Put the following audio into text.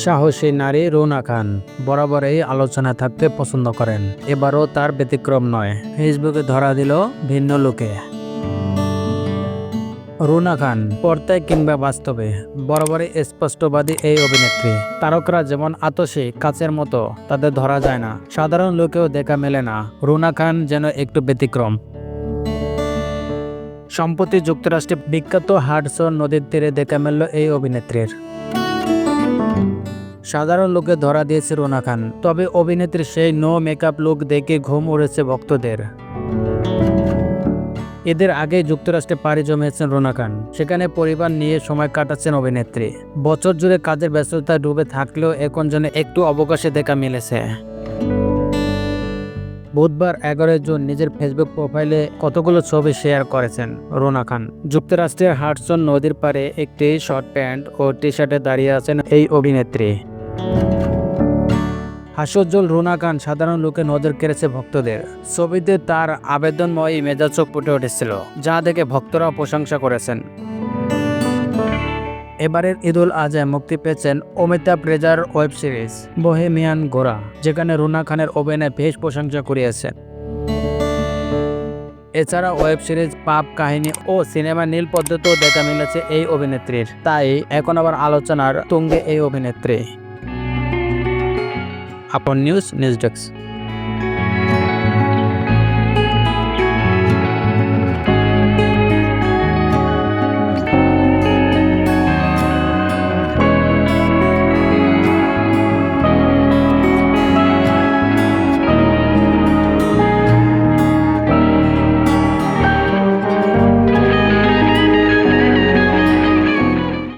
সাহসী নারী রুনা খান বরাবরই আলোচনায় থাকতে পছন্দ করেন। এবারও তার ব্যতিক্রম নয়। ফেসবুকে ধরা দিল ভিন্ন লোকে। রুনা খান পর্দায় কিংবা বাস্তবে বরাবরই স্পষ্টবাদী এই অভিনেত্রী। তারকরা যেমন আতশী কাচের মতো, তাদের ধরা যায় না, সাধারণ লোকেও দেখা মেলে না। রুনা খান যেন একটু ব্যতিক্রম। সম্প্রতি যুক্তরাষ্ট্রে বিখ্যাত হাডসন নদীর তীরে দেখা মেলল এই অভিনেত্রীর। সাধারণ লোকে ধরা দিয়েছে রুনা খান, তবে অভিনেত্রীর সেই নো মেকআপ লুক দেখে ঘুম উড়েছে ভক্তদের। এদের আগে যুক্তরাষ্ট্রে পাড়ি জমিয়েছেন রুনা খান। সেখানে পরিবার নিয়ে সময় কাটাচ্ছেন অভিনেত্রী। বছর জুড়ে কাজের ব্যস্ততায় ডুবে থাকলেও এখন যেন একটু অবকাশে দেখা মিলেছে। বুধবার 11 জুন নিজের ফেসবুক প্রোফাইলে কতগুলো ছবি শেয়ার করেছেন রুনা খান। যুক্তরাষ্ট্রের হাডসন নদীর পাড়ে একটি শর্ট প্যান্ট ও টি শার্টে দাঁড়িয়ে আছেন এই অভিনেত্রী। হাস্যোজ্জ্বল রুনা খান সাধারণ লোকে নজর কেড়েছে ভক্তদের। ছবিতে তার আবেদনময়ী মেজাজ ফুটে উঠেছিল, যা দেখে ভক্তরাও প্রশংসা করেছেন। এবারের ঈদুল আজহায় মুক্তি পেয়েছেন অমিতাভ রেজার ওয়েব সিরিজ বোহেমিয়ান গোরা, যেখানে রুনা খানের অভিনয় বেশ প্রশংসা কুড়িয়েছেন। এছাড়া ওয়েব সিরিজ পাপ কাহিনী ও সিনেমা নীল পদ্ধতিও দেখা মিলেছে এই অভিনেত্রীর। তাই এখন আবার আলোচনার তুঙ্গে এই অভিনেত্রী। আপন নিউজ ডেস্ক।